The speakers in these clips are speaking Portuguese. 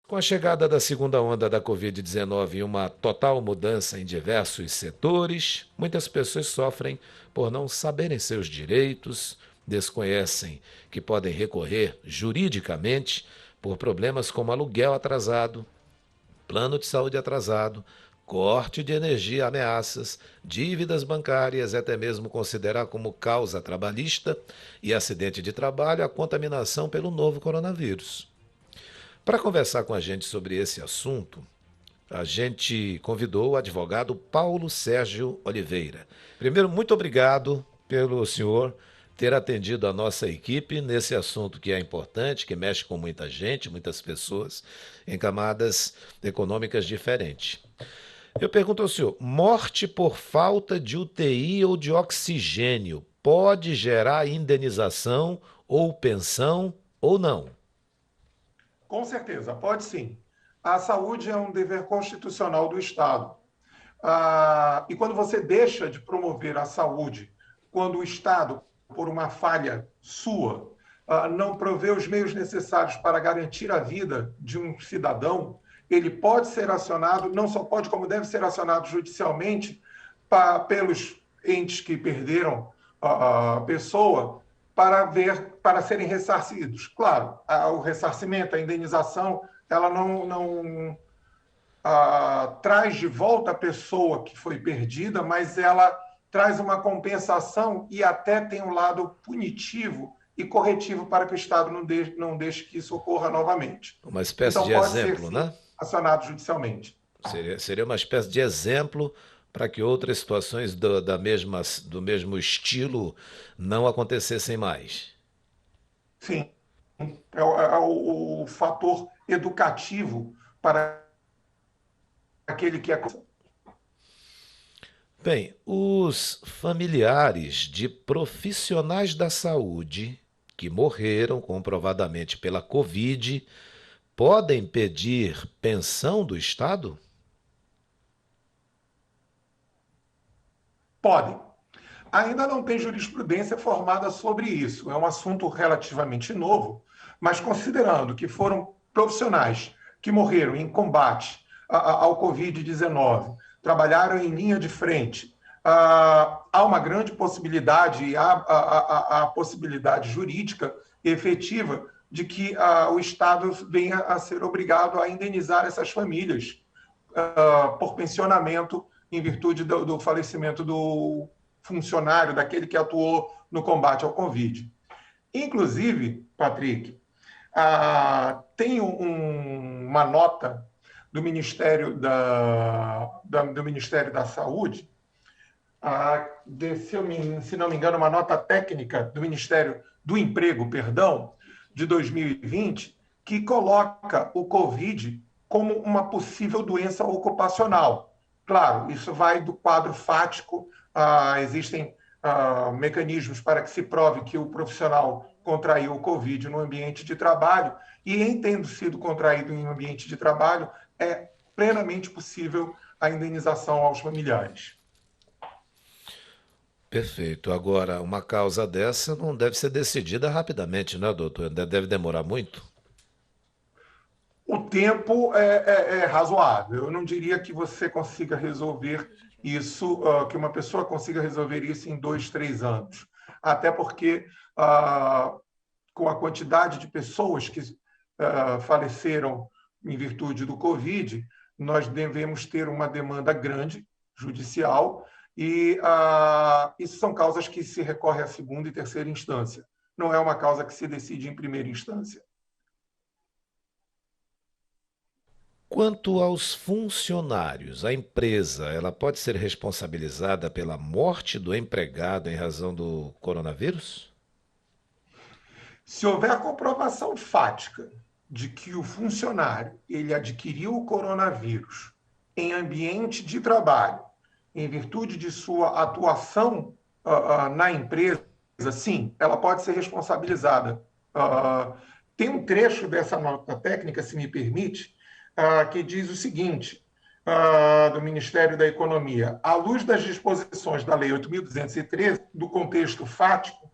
Com a chegada da segunda onda da Covid-19 e uma total mudança em diversos setores, muitas pessoas sofrem por não saberem seus direitos, desconhecem que podem recorrer juridicamente por problemas como aluguel atrasado, plano de saúde atrasado, corte de energia, ameaças, dívidas bancárias, até mesmo considerar como causa trabalhista e acidente de trabalho a contaminação pelo novo coronavírus. Para conversar com a gente sobre esse assunto, a gente convidou o advogado Paulo Sérgio Oliveira. Primeiro, muito obrigado pelo senhor ter atendido a nossa equipe nesse assunto que é importante, que mexe com muita gente, muitas pessoas, em camadas econômicas diferentes. Eu pergunto ao senhor: morte por falta de UTI ou de oxigênio pode gerar indenização ou pensão ou não? Com certeza, pode sim. A saúde é um dever constitucional do Estado. E quando você deixa de promover a saúde, quando o Estado, por uma falha sua, não provê os meios necessários para garantir a vida de um cidadão, ele pode ser acionado, não só pode, como deve ser acionado judicialmente pelos entes que perderam a pessoa para serem ressarcidos. Claro, o ressarcimento, a indenização, ela não traz de volta a pessoa que foi perdida, mas ela traz uma compensação e até tem um lado punitivo e corretivo para que o Estado não deixe que isso ocorra novamente. Uma espécie Então, de pode ser, exemplo, sim, né? acionado judicialmente. Seria uma espécie de exemplo para que outras situações do mesmo estilo não acontecessem mais. Sim, é o fator educativo para aquele que é. Bem, os familiares de profissionais da saúde que morreram comprovadamente pela Covid podem pedir pensão do Estado? Podem. Ainda não tem jurisprudência formada sobre isso. É um assunto relativamente novo, mas considerando que foram profissionais que morreram em combate ao Covid-19, trabalharam em linha de frente, há uma grande possibilidade, há possibilidade jurídica e efetiva de que o Estado venha a ser obrigado a indenizar essas famílias por pensionamento em virtude do falecimento do funcionário, daquele que atuou no combate ao Covid. Inclusive, Patrick, tem uma nota do Ministério da Saúde, se não me engano, uma nota técnica do Ministério do Emprego, perdão, de 2020, que coloca o Covid como uma possível doença ocupacional. Claro, isso vai do quadro fático, existem mecanismos para que se prove que o profissional contraiu o Covid no ambiente de trabalho, e em tendo sido contraído em um ambiente de trabalho, é plenamente possível a indenização aos familiares. Perfeito. Agora, uma causa dessa não deve ser decidida rapidamente, né, doutor? Deve demorar muito. O tempo é razoável. Eu não diria que você consiga resolver isso, que uma pessoa consiga resolver isso em 2, 3 anos. Até porque, com a quantidade de pessoas que faleceram em virtude do Covid, nós devemos ter uma demanda grande judicial e isso são causas que se recorre à segunda e terceira instância. Não é uma causa que se decide em primeira instância. Quanto aos funcionários, a empresa, ela pode ser responsabilizada pela morte do empregado em razão do coronavírus? Se houver a comprovação fática de que o funcionário ele adquiriu o coronavírus em ambiente de trabalho, em virtude de sua atuação na empresa, sim, ela pode ser responsabilizada. Tem um trecho dessa nota técnica, se me permite, que diz o seguinte, do Ministério da Economia: à luz das disposições da Lei 8.213, do contexto fático,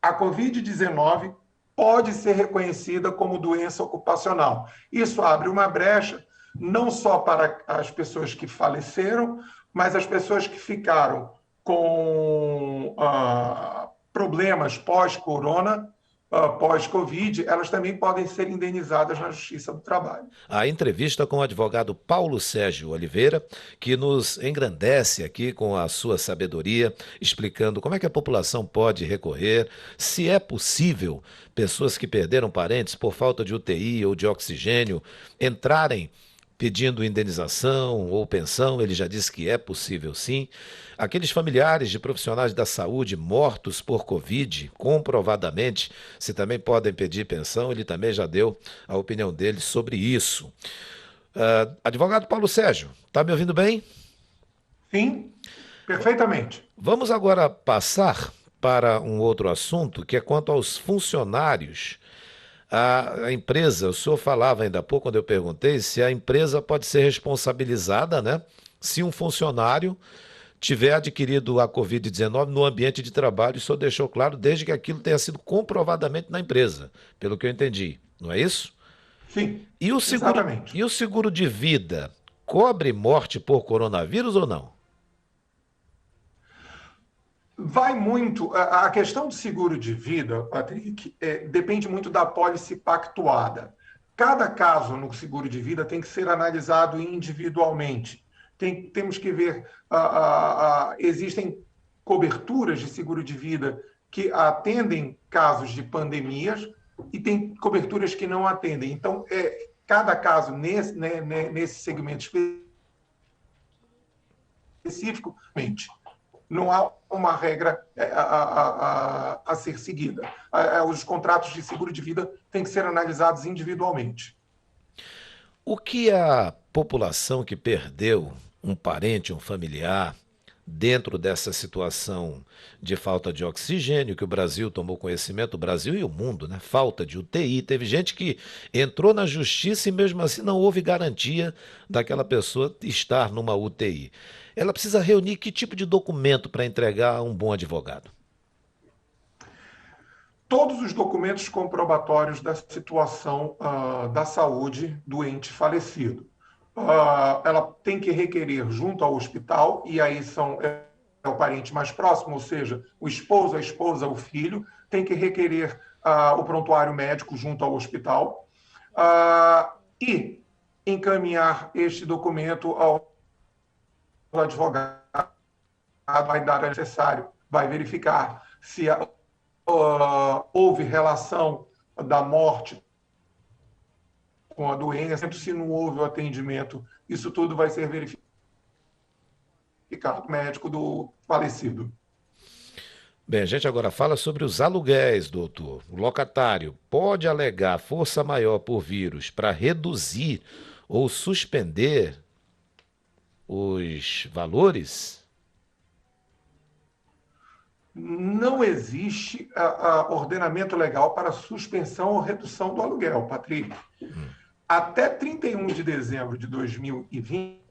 a Covid-19 pode ser reconhecida como doença ocupacional. Isso abre uma brecha não só para as pessoas que faleceram, mas as pessoas que ficaram com problemas pós-corona, pós-Covid, elas também podem ser indenizadas na Justiça do Trabalho. A entrevista com o advogado Paulo Sérgio Oliveira, que nos engrandece aqui com a sua sabedoria, explicando como é que a população pode recorrer, se é possível pessoas que perderam parentes por falta de UTI ou de oxigênio entrarem pedindo indenização ou pensão. Ele já disse que é possível sim. Aqueles familiares de profissionais da saúde mortos por Covid, comprovadamente, se também podem pedir pensão, ele também já deu a opinião dele sobre isso. Advogado Paulo Sérgio, está me ouvindo bem? Sim, perfeitamente. Vamos agora passar para um outro assunto, que é quanto aos funcionários. A empresa, o senhor falava ainda há pouco, quando eu perguntei, se a empresa pode ser responsabilizada, né? Se um funcionário tiver adquirido a Covid-19 no ambiente de trabalho, o senhor deixou claro, desde que aquilo tenha sido comprovadamente na empresa, pelo que eu entendi, não é isso? Sim, E o seguro, exatamente. e o seguro de vida cobre morte por coronavírus ou não? Vai muito. A questão do seguro de vida, Patrick, depende muito da pólice pactuada. Cada caso no seguro de vida tem que ser analisado individualmente. Temos que ver, existem coberturas de seguro de vida que atendem casos de pandemias e tem coberturas que não atendem. Então, cada caso nesse segmento específico, não há uma regra a ser seguida. Os contratos de seguro de vida têm que ser analisados individualmente. O que a população que perdeu um parente, um familiar, dentro dessa situação de falta de oxigênio, que o Brasil tomou conhecimento, o Brasil e o mundo, né? Falta de UTI. Teve gente que entrou na justiça e mesmo assim não houve garantia daquela pessoa estar numa UTI. Ela precisa reunir que tipo de documento para entregar a um bom advogado? Todos os documentos comprobatórios da situação da saúde do ente falecido. Ela tem que requerer junto ao hospital, e aí é o parente mais próximo, ou seja, o esposo, a esposa, o filho, tem que requerer o prontuário médico junto ao hospital e encaminhar este documento ao advogado, vai dar o necessário, vai verificar se houve relação da morte com a doença, se não houve o atendimento, isso tudo vai ser verificado médico do falecido. Bem, a gente agora fala sobre os aluguéis, doutor. O locatário pode alegar força maior por vírus para reduzir ou suspender os valores? Não existe ordenamento legal para suspensão ou redução do aluguel, Patrick. Até 31 de dezembro de 2020,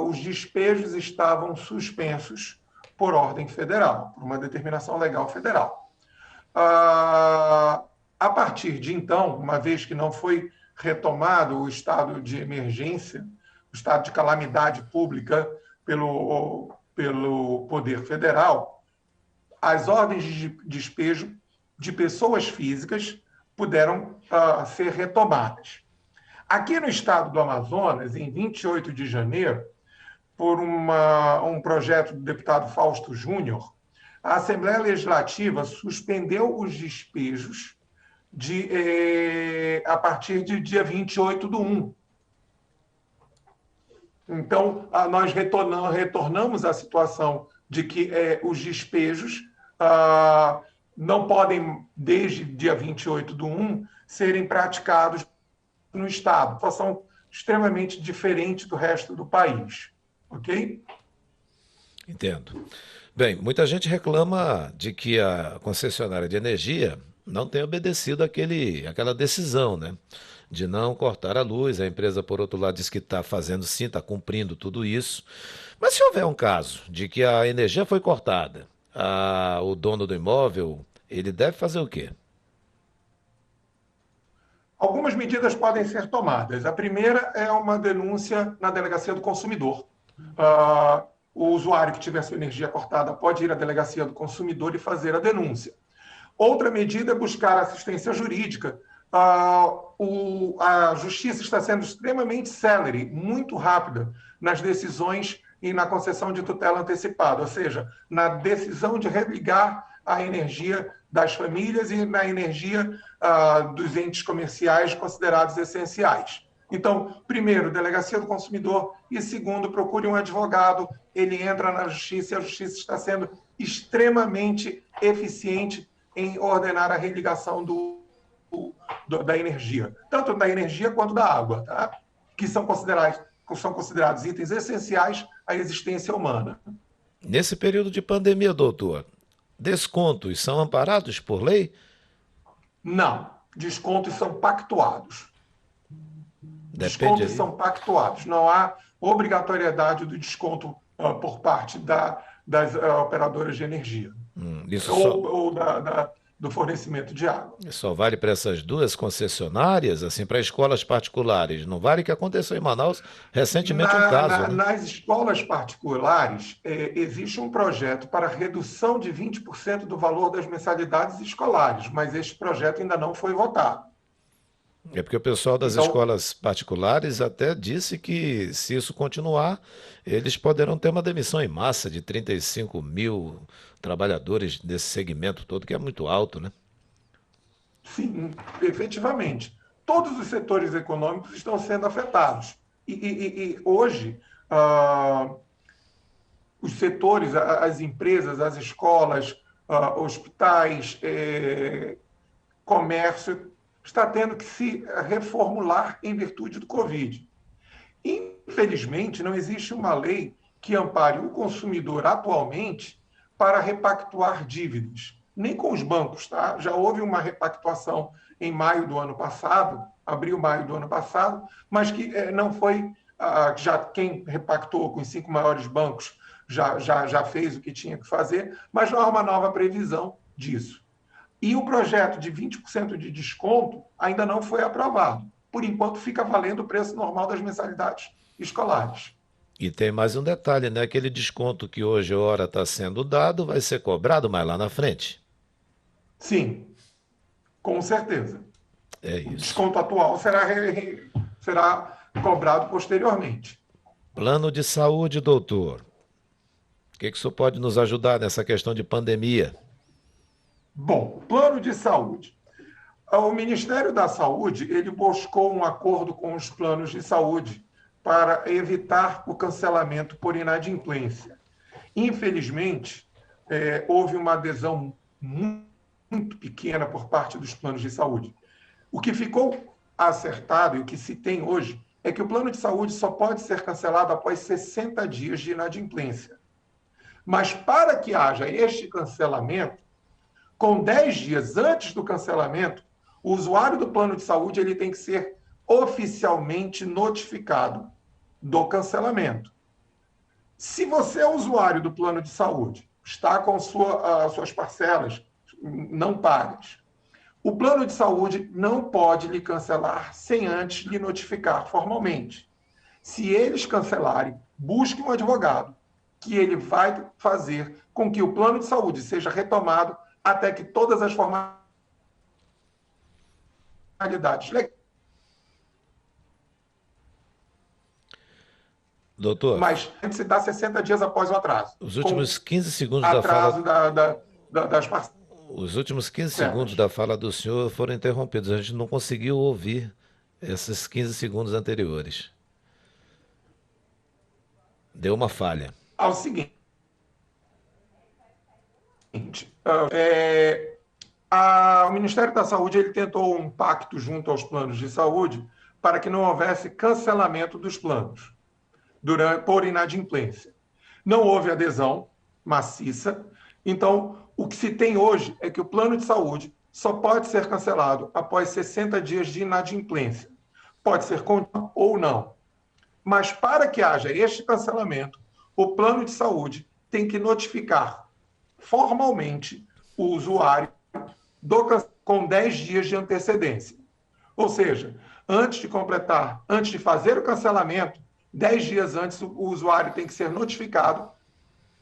os despejos estavam suspensos por ordem federal, por uma determinação legal federal. A partir de então, uma vez que não foi retomado o estado de emergência, o estado de calamidade pública pelo Poder Federal, as ordens de despejo de pessoas físicas puderam ser retomadas. Aqui no estado do Amazonas, em 28 de janeiro, por um projeto do deputado Fausto Júnior, a Assembleia Legislativa suspendeu os despejos a partir de dia 28/1. Então, nós retornamos à situação de que os despejos não podem, desde dia 28/1, serem praticados no Estado. Situação extremamente diferente do resto do país. Ok? Entendo. Bem, muita gente reclama de que a concessionária de energia não tem obedecido aquela decisão, né? De não cortar a luz. A empresa, por outro lado, diz que está fazendo sim, está cumprindo tudo isso. Mas se houver um caso de que a energia foi cortada, o dono do imóvel, ele deve fazer o quê? Algumas medidas podem ser tomadas. A primeira é uma denúncia na delegacia do consumidor. O usuário que tiver sua energia cortada pode ir à delegacia do consumidor e fazer a denúncia. Outra medida é buscar assistência jurídica. A justiça está sendo extremamente célere, muito rápida, nas decisões e na concessão de tutela antecipada, ou seja, na decisão de religar a energia das famílias e na energia dos entes comerciais considerados essenciais. Então, primeiro, delegacia do consumidor e, segundo, procure um advogado, ele entra na justiça e a justiça está sendo extremamente eficiente em ordenar a religação da energia, tanto da energia quanto da água, tá? Que são considerados itens essenciais à existência humana. Nesse período de pandemia, doutor, descontos são amparados por lei? Não, descontos são pactuados. Depende Descontos aí. são pactuados. Não há obrigatoriedade do desconto por parte das operadoras de energia Isso só, ou do fornecimento de água. só vale para essas duas concessionárias, assim, para escolas particulares. Não vale o que aconteceu em Manaus recentemente um caso, né? Nas escolas particulares, existe um projeto para redução de 20% do valor das mensalidades escolares, mas este projeto ainda não foi votado. É porque o pessoal das Então, escolas particulares até disse que, se isso continuar, eles poderão ter uma demissão em massa de 35 mil trabalhadores desse segmento todo, que é muito alto, né? sim, efetivamente, todos os setores econômicos estão sendo afetados. E hoje, os setores, as empresas, as escolas, hospitais, comércio, está tendo que se reformular em virtude do Covid. Infelizmente, não existe uma lei que ampare o consumidor atualmente para repactuar dívidas, nem com os bancos, tá? Já houve uma repactuação em maio do ano passado, abril, maio do ano passado, mas que não foi, já quem repactuou com os 5 maiores bancos já fez o que tinha que fazer, mas não há uma nova previsão disso. E o projeto de 20% de desconto ainda não foi aprovado. Por enquanto, fica valendo o preço normal das mensalidades escolares. E tem mais um detalhe, né? Aquele desconto que hoje, ora, está sendo dado, vai ser cobrado mais lá na frente. Sim, com certeza. É O isso. desconto atual será cobrado posteriormente. Plano de saúde, doutor. O que o senhor pode nos ajudar nessa questão de pandemia? Bom, plano de saúde. O Ministério da Saúde ele buscou um acordo com os planos de saúde para evitar o cancelamento por inadimplência. Infelizmente, houve uma adesão muito pequena por parte dos planos de saúde. O que ficou acertado e o que se tem hoje é que o plano de saúde só pode ser cancelado após 60 dias de inadimplência. Mas para que haja este cancelamento, com 10 dias antes do cancelamento, o usuário do plano de saúde ele tem que ser oficialmente notificado do cancelamento. Se você é usuário do plano de saúde, está com suas parcelas não pagas, o plano de saúde não pode lhe cancelar sem antes lhe notificar formalmente. Se eles cancelarem, busque um advogado, que ele vai fazer com que o plano de saúde seja retomado até que todas as formalidades legais. Doutor, Mas a gente se dá 60 dias após o atraso, os com últimos 15 segundos da fala, atraso das parcelas. os últimos 15 segundos da fala do senhor foram interrompidos. A gente não conseguiu ouvir esses 15 segundos anteriores. Deu uma falha. Ao seguinte, o Ministério da Saúde ele tentou um pacto junto aos planos de saúde para que não houvesse cancelamento dos planos por inadimplência. Não houve adesão maciça, então o que se tem hoje é que o plano de saúde só pode ser cancelado após 60 dias de inadimplência. Pode ser contínua ou não. Mas para que haja este cancelamento, o plano de saúde tem que notificar formalmente o usuário com 10 dias de antecedência. Ou seja, antes de fazer o cancelamento, 10 dias antes o usuário tem que ser notificado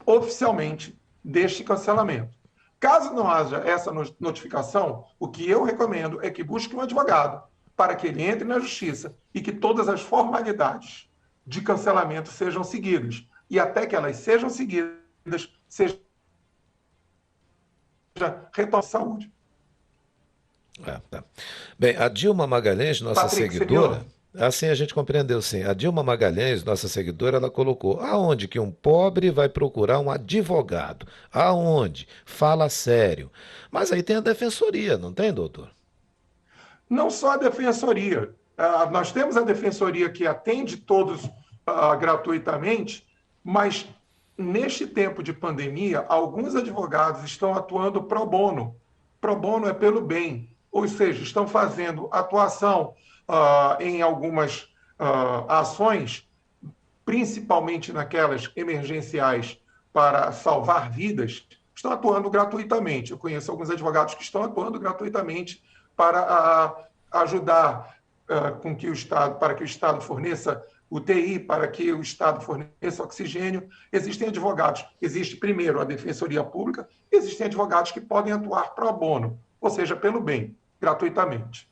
oficialmente deste cancelamento. Caso não haja essa notificação, o que eu recomendo é que busque um advogado para que ele entre na justiça e que todas as formalidades de cancelamento sejam seguidas. E até que elas sejam seguidas, seja retorno à saúde. Tá. Bem, a Dilma Magalhães, nossa Patrick, seguidora, assim a gente compreendeu sim. A Dilma Magalhães, nossa seguidora, ela colocou: aonde que um pobre vai procurar um advogado? Aonde? Fala sério. Mas aí tem a defensoria, não tem, doutor? Não só a defensoria. Nós temos a defensoria que atende todos gratuitamente, mas neste tempo de pandemia, alguns advogados estão atuando pro bono. Pro bono é pelo bem, ou seja, estão fazendo atuação em algumas ações, principalmente naquelas emergenciais para salvar vidas, estão atuando gratuitamente. Eu conheço alguns advogados que estão atuando gratuitamente para ajudar com que o Estado, para que o Estado forneça UTI, para que o Estado forneça oxigênio. Existem advogados, existe primeiro a Defensoria Pública, existem advogados que podem atuar pro bono, ou seja, pelo bem, gratuitamente.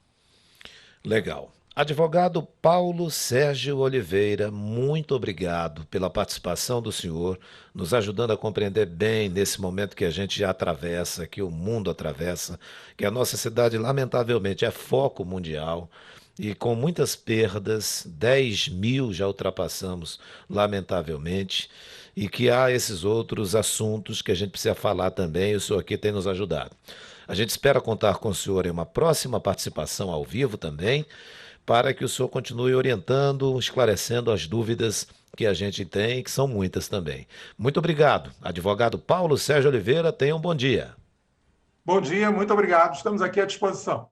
Legal. Advogado Paulo Sérgio Oliveira, muito obrigado pela participação do senhor, nos ajudando a compreender bem nesse momento que a gente atravessa, que o mundo atravessa, que a nossa cidade, lamentavelmente, é foco mundial e com muitas perdas, 10 mil já ultrapassamos, lamentavelmente, e que há esses outros assuntos que a gente precisa falar também, e o senhor aqui tem nos ajudado. A gente espera contar com o senhor em uma próxima participação ao vivo também, para que o senhor continue orientando, esclarecendo as dúvidas que a gente tem, que são muitas também. Muito obrigado. Advogado Paulo Sérgio Oliveira, tenha um bom dia. Bom dia, muito obrigado. Estamos aqui à disposição.